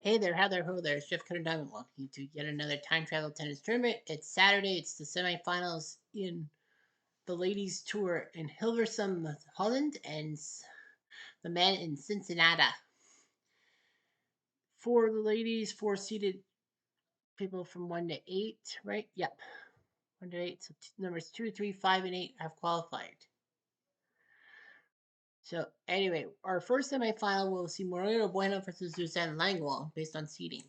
Hey there, how there, ho there. It's Jeff Cutter Diamond welcoming you to yet another time travel tennis tournament. It's Saturday. It's the semifinals in the ladies' tour in Hilversum, Holland, and the men in Cincinnati. For the ladies, four seeded people from 1 to 8, right? Yep, 1 to 8. So numbers 2, 3, 5, and 8 have qualified. So anyway, our first semifinal will see Moreno Bueno versus Suzanne Langlois based on seeding.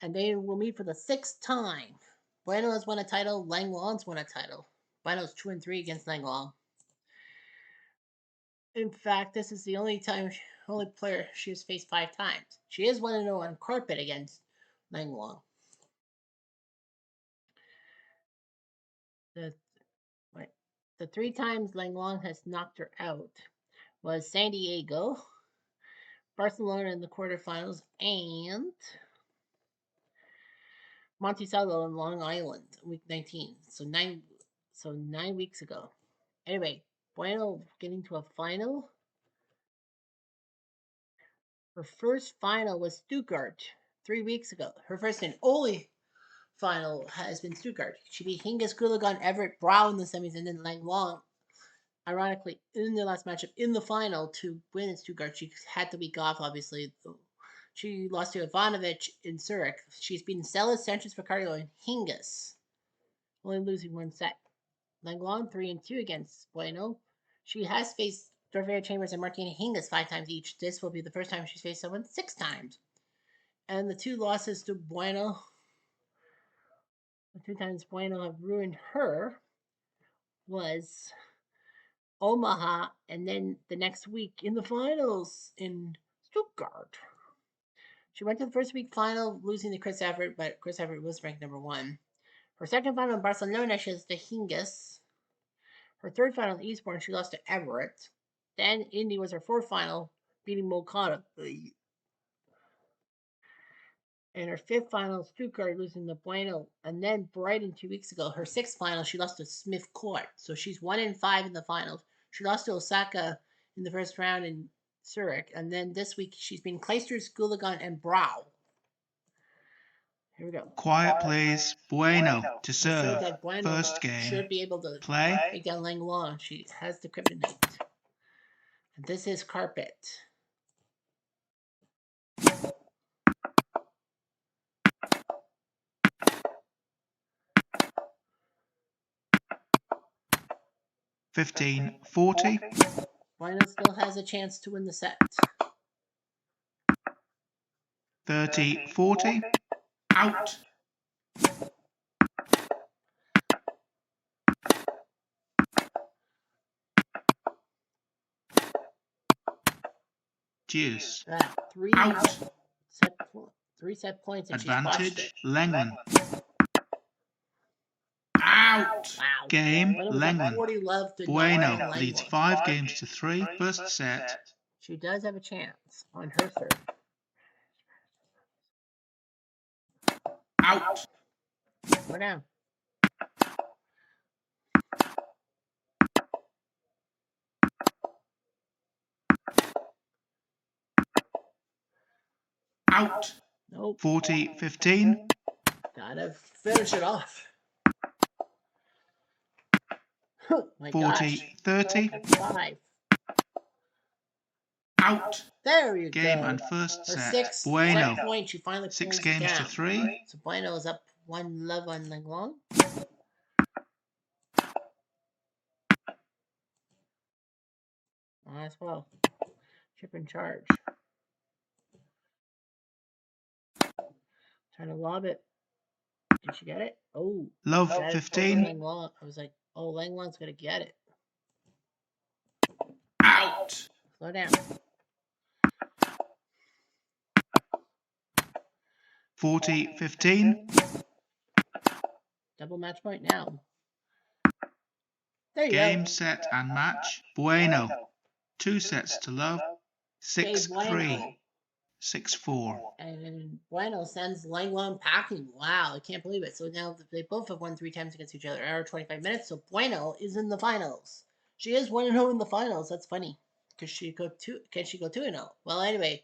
And they will meet for the 6th time. Bueno has won a title. Langlois won a title. Bueno's 2-3 against Langlois. In fact, this is the only player she has faced 5 times. She is 1-0 on carpet against Langlois. The 3 times Langlois has knocked her out was San Diego, Barcelona in the quarterfinals, and Monticello in Long Island, week 19. So 9 weeks ago. Anyway, Bueno getting to a final. Her first final was Stuttgart 3 weeks ago. Her first and only final has been Stuttgart. She beat Hingis, Gulagan, Everett, Brow in the semis, and then Langlois. Ironically, in the last matchup in the final to win in Stuttgart, she had the week off, obviously. She lost to Ivanovic in Zurich. She's beaten Celis, Sanchez, Picardo, and Hingis, only losing one set. Langlois 3-2 against Bueno. She has faced Dorothea Chambers and Martina Hingis 5 times each. This will be the first time she's faced someone 6 times. And the 2 losses to Bueno, the 2 times Bueno have ruined her, was Omaha and then the next week in the finals in Stuttgart. She went to the first week final, losing to Chris Evert, but Chris Evert was ranked number 1. Her second final in Barcelona, she lost to Hingis. Her third final in Eastbourne, she lost to Everett. Then Indy was her fourth final, beating Moncada. And her fifth final, Stuttgart, losing to Bueno. And then Brighton 2 weeks ago, her sixth final, she lost to Smith Court. So she's 1-5 in the finals. She lost to Osaka in the first round in Zurich. And then this week, she's been Kleisters, Gulagan, and Brow. Here we go. Quiet, please. Bueno to serve. Bueno First game. should be able to play. Take down Langlois. She has the kryptonite. And this is carpet. (15-40). Bueno still has a chance to win the set. 30-40. Out. Deuce. Out. 3 set points. And advantage, Lenglen. Out. Wow. Game, Lenglen. Bueno leads 5 5 games to 3. First set. She does have a chance on her serve. Out. Go down. Out. Nope. 40-15. Gotta finish it off. 40-30. 5. Out. There you Game go. and first Her set. 6th Bueno. set point. She finally 6 pulls games down. to 3. So Bueno is up 1-love on Langlois. As well. Chip in charge. Trying to lob it. Did she get it? Oh. Love 15. Langlois. I was like, oh, Langlois going to get it. Out. Slow down. 40-15. Double match point now. There you Game, go. set, and match. Bueno. 2 sets to love. 6-3. 6-4. And Bueno sends Langlois packing. Wow, I can't believe it. So now they both have won 3 times against each other. Hour 25 minutes. So Bueno is in the finals. She is 1-0 in the finals. That's funny. Can she go 2-0? Well, anyway.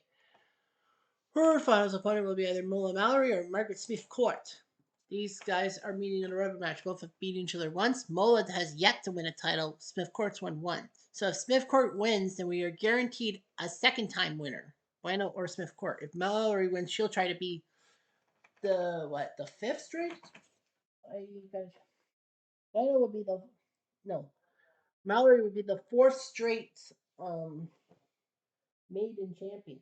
Her finals opponent will be either Mola Mallory or Margaret Smith Court. These guys are meeting in a rubber match. Both have beaten each other once. Mola has yet to win a title. Smith Court's won one. So if Smith Court wins, then we are guaranteed a second time winner. Bueno or Smith Court. If Mallory wins, she'll try to be the fifth straight? Bueno would be Mallory would be the fourth straight maiden champion.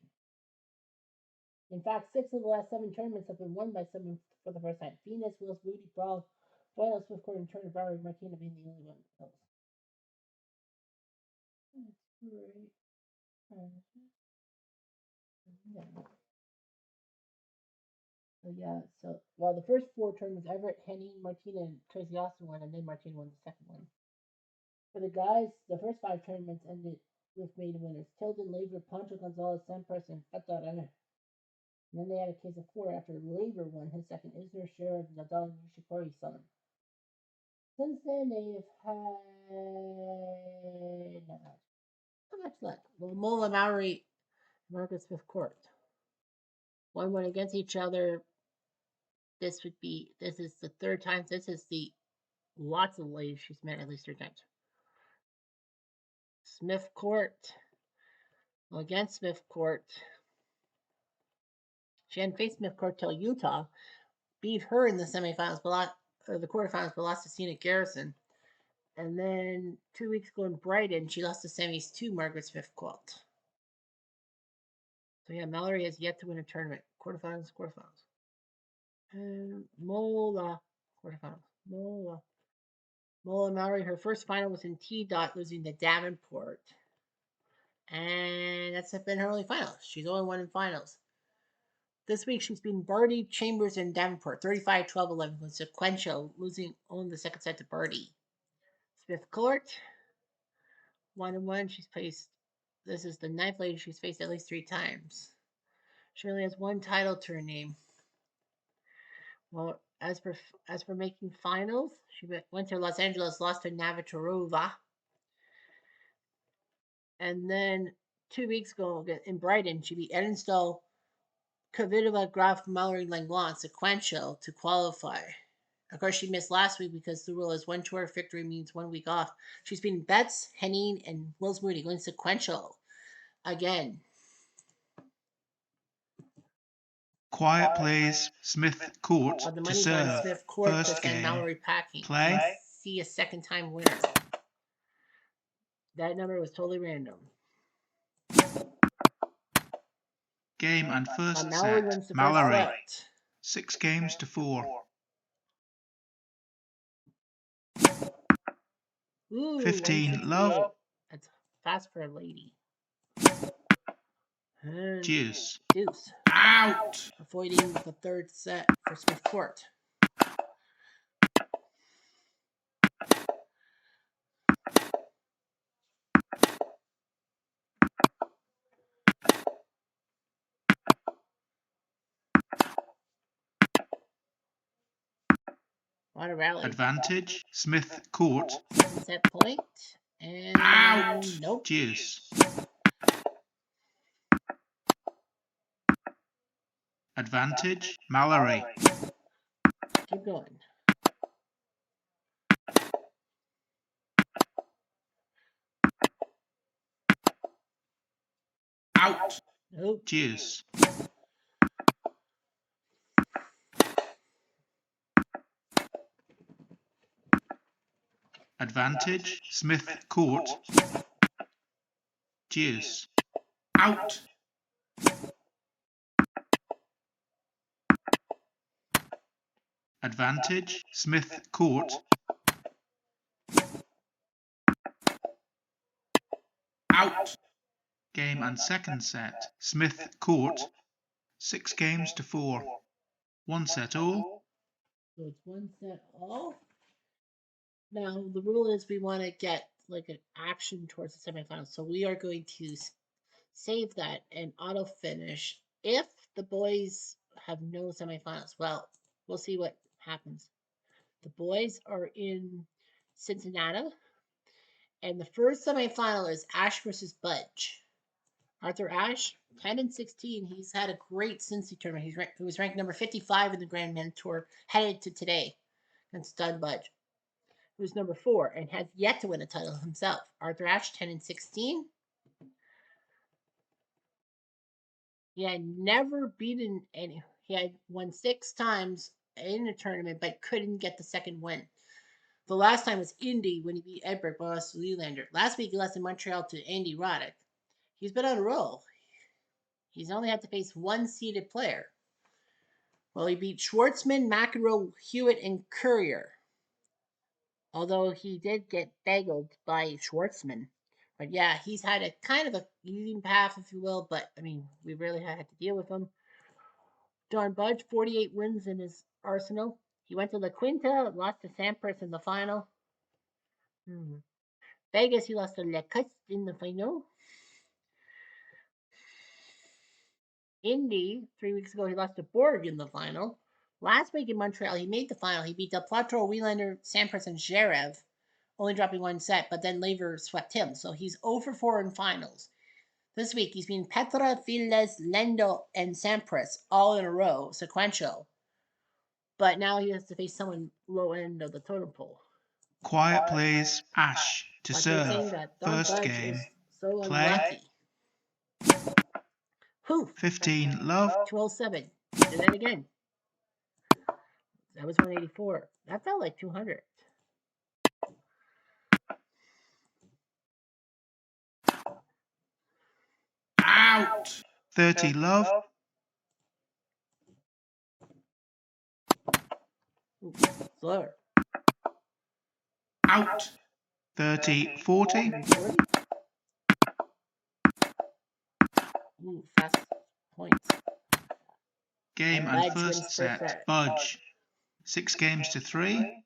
In fact, 6 of the last 7 tournaments have been won by someone for the first time. Venus, Wills, Moody, Brawl, Bueno, Smith Court, and Turner, Barry, Martina being the only one else. That's great. So well, the first 4 tournaments, Everett, Henning, Martina, and Tracy Austin won, and then Martina won the second one. For the guys, the first 5 tournaments ended with maiden winners: Tilden, Laver, Pancho Gonzalez, Sampras, and Fedor. And then they had a case of 4 after Laver won his second. Isner, Sheriff, Nadal, and Nishikori son. Since then, they've had not much luck. Well, Mola Mallory, Margaret Smith Court. 1-1 against each other. This is the 3rd time. This is the lots of ladies she's met at least 3 times. Smith Court. Well, against Smith Court. She hadn't faced Smith Court till Utah. Beat her in the semifinals, the quarterfinals, but lost to Cena Garrison. And then 2 weeks ago in Brighton, she lost the semis to Margaret Smith Court. So yeah, Mallory has yet to win a tournament. Quarterfinals. And Mola, quarterfinals. Mola Mallory, her first final was in T-Dot, losing to Davenport. And that's been her only final. She's only won in finals. This week she's been Barty, Chambers, and Davenport. 35-12-11 with sequential, losing only the second set to Barty. Smith Court, 1-1. She's faced. This is the 9th lady she's faced at least 3 times. She only has 1 title to her name. Well, as for making finals, she went to Los Angeles, lost to Navratilova. And then 2 weeks ago in Brighton, she beat Edenstall, Kvitova, Graf, Mallory, Langlois sequential to qualify. Of course, she missed last week because the rule is 1 tour victory means 1 week off. She's beaten Betts, Henning, and Wills Moody going sequential again. Quiet, please. Smith Court to serve. Smith Court First to game. Mallory packing. Play. See a second time winner. That number was totally random. Game and first Mallory set. Mallory. 6 games to 4. Ooh, 15 love. That's fast for a lady. And Deuce. Out. Avoiding the 3rd set for Smith Court. What a rally. Advantage. Smith Court. Set point. And out. Nope. Deuce. Advantage. Mallory. Keep going. Out. Nope. Deuce. Advantage. Smith Court. Deuce. Out. Advantage. Smith Court. Out. Game and second set. Smith Court. 6 games to 4. 1 set all. So it's 1 set all. Now, the rule is we want to get like an action towards the semifinals. So we are going to save that and auto finish if the boys have no semifinals. Well, we'll see what happens. The boys are in Cincinnati, and the first semifinal is Ash versus Budge. Arthur Ashe, 10-16. He's had a great Cincy tournament. He was ranked number 55 in the Grand Man Tour headed to today against Stud Budge, who's number 4 and has yet to win a title himself. Arthur Ashe, 10-16. He had never beaten any. He had won 6 times in a tournament, but couldn't get the second win. The last time was Indy when he beat Edberg Boss Leelander. Last week he lost in Montreal to Andy Roddick. He's been on a roll. He's only had to face one seeded player. Well, he beat Schwartzman, McEnroe, Hewitt, and Courier. Although he did get bagelled by Schwartzman. But yeah, he's had a kind of a easy path, if you will. But I mean, we really had to deal with him. Don Budge, 48 wins in his arsenal. He went to La Quinta, lost to Sampras in the final. Vegas, he lost to Lecoste in the final. Indy, 3 weeks ago, he lost to Borg in the final. Last week in Montreal, he made the final. He beat Del Potro, Wielander, Sampras, and Zverev, only dropping one set, but then Laver swept him. So he's 0-4 in finals. This week, he's been Petra, Files, Lendo, and Sampras all in a row, sequential. But now he has to face someone low end of the totem pole. Quiet please. Ashe to But serve. First game. So Play. unlucky. Who? 15 love. 207. Do that again. That was 184. That felt like 200. Out. 30 love. Ooh, slower. Out. 30 40. 40. Ooh, fast points. Game And and Budge wins first first set. set. Budge. 6 games to 3.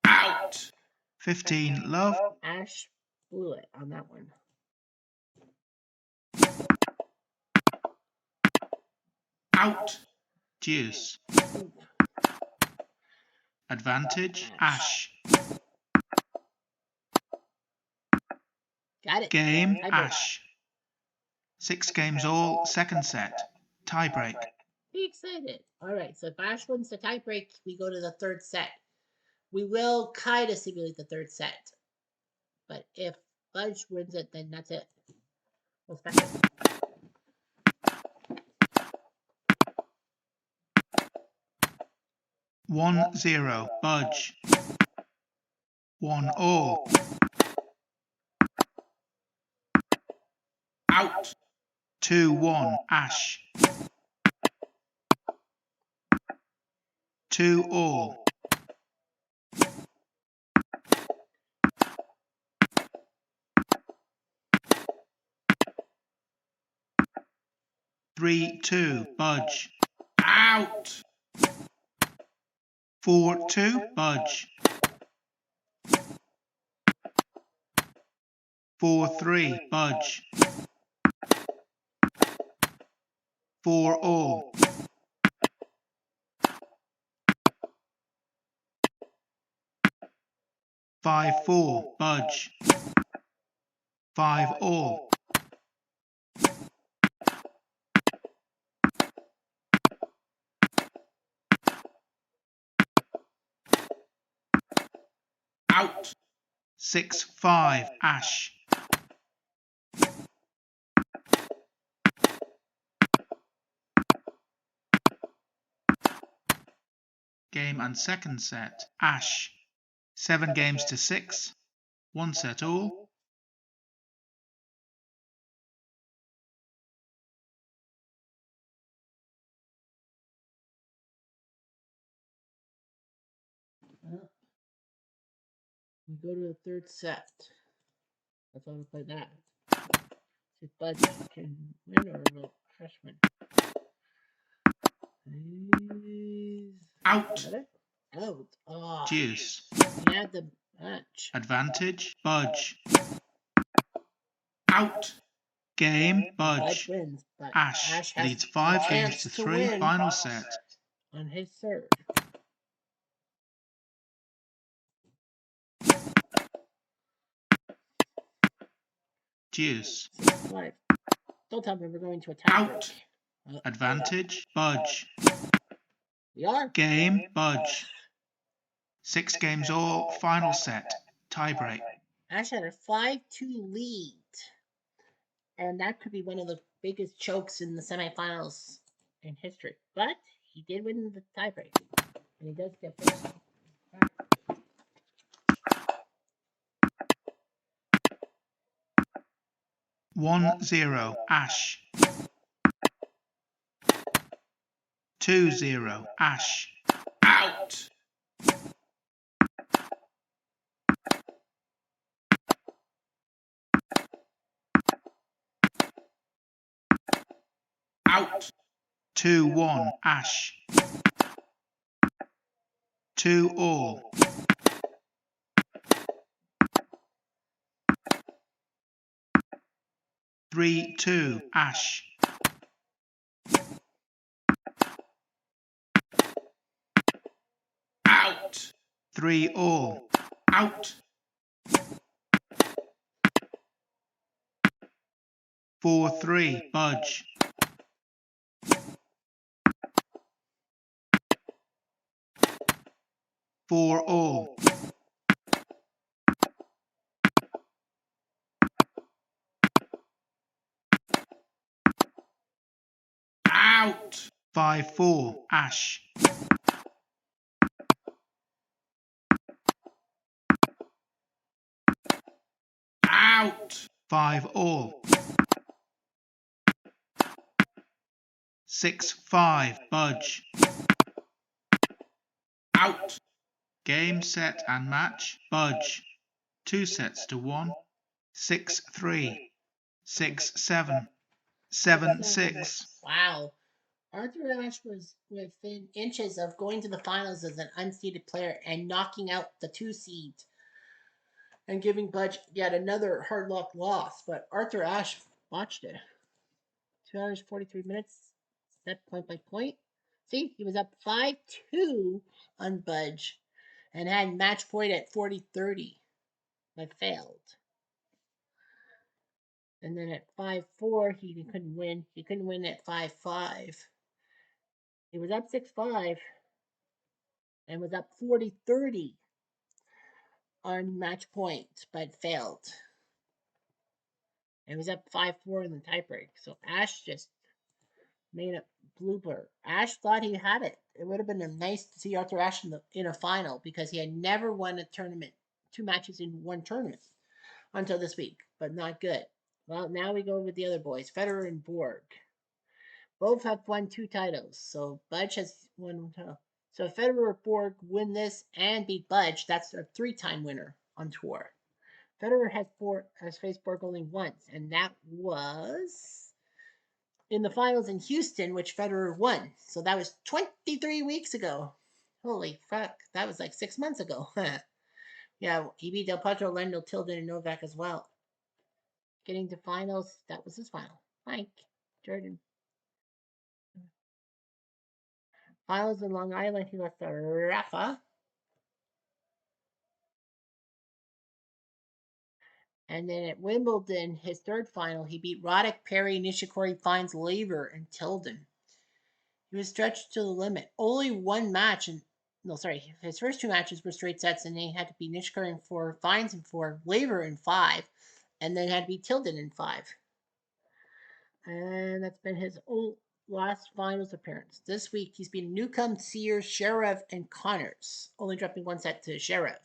Out. 15 love. Ashe blew it on that one. Out. Deuce. Ooh. Advantage. Ashe. Got it. Game. Tiebreak. Ashe. 6 games all. Second set. Tiebreak. Be excited. All right, so if Ashe wins the tiebreak, we go to the third set. We will kind of simulate the third set. But if Budge wins it, then that's it. We'll spec it. One 0. Budge. 1 all. Out. 2-1. Ashe. 2 all. Three 2. Budge. Out. 4-2. Budge. 4-3. Budge. 4 all. 5-4. Budge. 5 all. Out. 6-5. Ashe. Game and second set. Ashe. 7 games to 6. 1 set all. Well, we go to the third set. That's why we play that. See if Budge can win or the freshman. Out. Out. Oh, Deuce. he had the match. Advantage. Budge. Out. Game, Budge Budge. wins, but Ash Ash has leads a 5 games chance to to 3. win Final set. on his serve. Deuce. 6-5. Don't tell me we're going to a tie Out. Advantage, Budge. We are. Game, Budge. 6 games all. Final set. Tiebreak. Ash had a 5-2 lead. And that could be one of the biggest chokes in the semifinals in history. But he did win the tiebreak. And he does get first. 1-0. Ash. 2-0. Ash. Out. Out. 2-1. Ash. 2-all. 3-2. Ash. Out. 3-all. Out. 4-3. Budge. 4-all. Out. 5-4. Ash. Out. 5-all. 6-5. Budge. Out. Game, set, and match. Budge. 2 sets to 1. 6-3. 6-7. 7-6. Wow. Arthur Ashe was within inches of going to the finals as an unseeded player and knocking out the 2 seed and giving Budge yet another hard luck loss. But Arthur Ashe botched it. 2 hours, 43 minutes, set point by point. See, he was up 5-2 on Budge and had match point at 40-30, but failed. And then at 5-4, he couldn't win. He couldn't win at 5-5. He was up 6-5 and was up 40-30 on match point, but failed. It was up 5-4 in the tiebreak. So Ash just made a blooper. Ash thought he had it. It would have been nice to see Arthur Ashe in a final because he had never won a tournament, 2 matches in one tournament until this week, but not good. Well, now we go with the other boys, Federer and Borg. Both have won 2 titles, so Budge has won 1 title. So if Federer or Borg win this and beat Budge, that's a 3-time winner on tour. Federer has faced Borg only once, and that was in the finals in Houston, which Federer won. So that was 23 weeks ago. Holy fuck, that was like 6 months ago. Yeah, he beat Del Potro, Lendl, Tilden, and Novak as well. Getting to finals, that was his final. Mike, Jordan. Finals in Long Island, he lost to Rafa. And then at Wimbledon, his 3rd final, he beat Roddick, Perry, Nishikori, Fines, Laver, and Tilden. He was stretched to the limit. Only 1 match, his first 2 matches were straight sets, and he had to beat Nishikori in 4, Fines in 4, Laver in 5, and then had to beat Tilden in 5. And that's been his last finals appearance. This week, he's been Newcomb, Sears, Sharav, and Connors, only dropping 1 set to Sharav.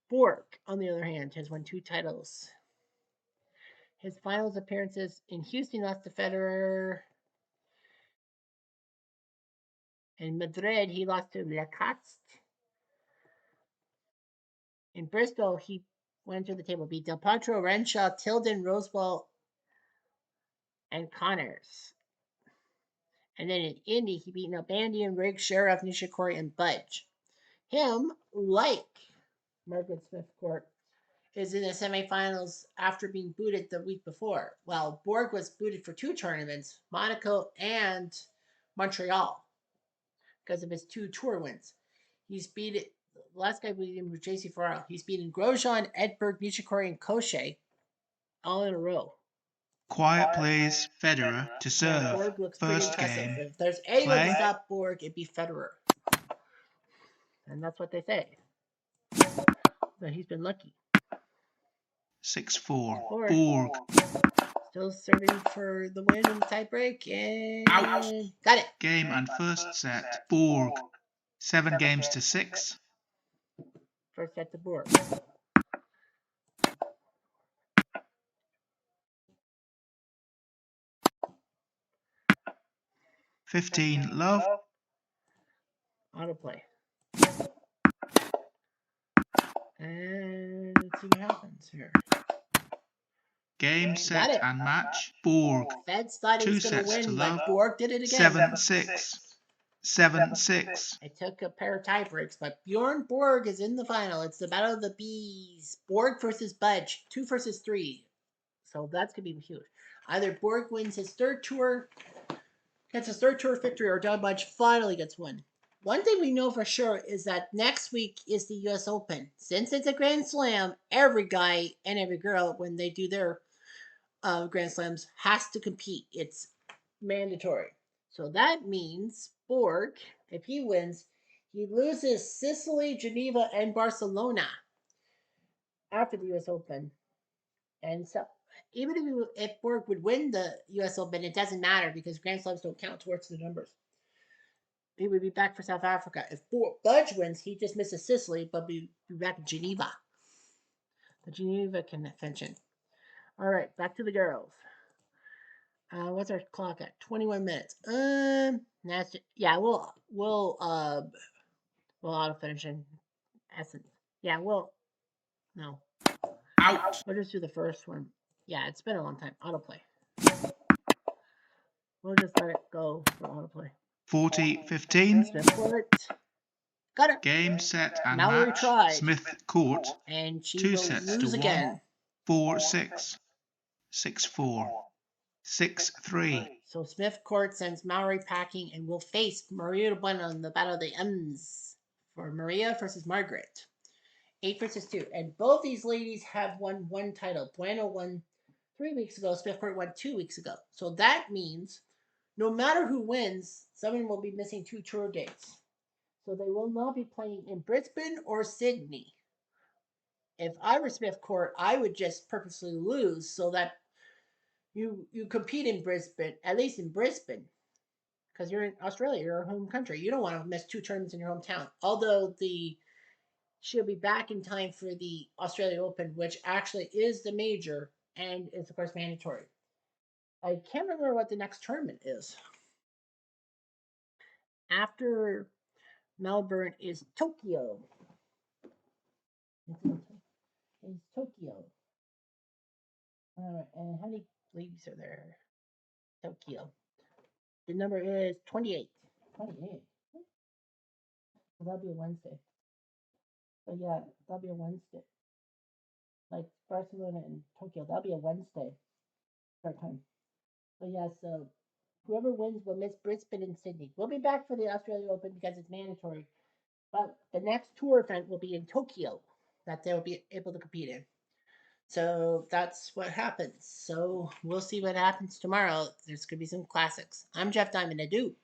Borg, on the other hand, has won 2 titles. His finals appearances in Houston, lost to Federer. In Madrid, he lost to Lacaste. In Bristol, he went to the table, beat Del Potro, Renshaw, Tilden, Rosewall, and Connors. And then in Indy, he beat Nalbandian, Riggs, Sheriff, Nishikori, and Budge. Him, like Margaret Smith Court is in the semifinals after being booted the week before. Well, Borg was booted for 2 tournaments, Monaco and Montreal, because of his 2 tour wins. He's beaten the last guy beat him was JC Farrell. He's beaten Grosjean, Edberg, Nishikori, and Koche all in a row. Quiet plays Federer to serve. Borg looks pretty First impressive. game. If there's anyone to Play. stop Borg, it'd be Federer. And that's what they say. But he's been lucky. 6-4. Borg. Borg. Still serving for the win in the tiebreak. And Out. got it. Game and first set. Borg. 7 games to 6. First set to Borg. 15 love. Autoplay. And let's see what happens here. Game, Got set, it. and match. Borg. Feds thought he 2 was going to sets to win, love. but Borg did it again. 7-6. 7-6. It took a pair of tie breaks, but Bjorn Borg is in the final. It's the Battle of the Bees. Borg versus Budge. 2 versus 3. So that's going to be huge. Either Borg wins his third tour, gets his third tour victory, or Don Budge finally gets one. One thing we know for sure is that next week is the U.S. Open. Since it's a Grand Slam, every guy and every girl, when they do their Grand Slams, has to compete. It's mandatory. So that means Borg, if he wins, he loses Sicily, Geneva, and Barcelona after the U.S. Open. And so, even if Borg would win the U.S. Open, it doesn't matter because Grand Slams don't count towards the numbers. He would be back for South Africa. If Budge wins, he just misses Sicily, but be back in Geneva. The Geneva Convention. All right, back to the girls. What's our clock at? 21 minutes. That's yeah. We'll auto finish in essence. Yeah, no. Out. We'll just do the first one. Yeah, it's been a long time. Autoplay. We'll just let it go for autoplay. 40-15. Smith Court. Got it. Game, set, and Mallory match. tried. Smith Court. And she 2 will sets lose to again. 1. 4-6. 6-4. 6-3. So Smith Court sends Mallory packing and will face Maria Bueno in the Battle of the M's for Maria versus Margaret. 8 versus 2. And both these ladies have won one title. Bueno won 3 weeks ago. Smith Court won 2 weeks ago. So that means no matter who wins, someone will be missing 2 tour dates. So they will not be playing in Brisbane or Sydney. If I were Smith Court, I would just purposely lose so that you compete in Brisbane, at least in Brisbane, because you're in Australia, your home country. You don't want to miss 2 tournaments in your hometown. Although she'll be back in time for the Australia Open, which actually is the major and is of course mandatory. I can't remember what the next tournament is. After Melbourne is Tokyo. It's Tokyo. All right, and how many ladies are there? Tokyo. The number is 28. 28. So that'll be a Wednesday. So yeah, that'll be a Wednesday. Like Barcelona and Tokyo, that'll be a Wednesday start time. So yeah, so whoever wins will miss Brisbane and Sydney. We'll be back for the Australia Open because it's mandatory. But the next tour event will be in Tokyo that they'll be able to compete in. So that's what happens. So we'll see what happens tomorrow. There's going to be some classics. I'm Jeff Diamond. Adieu.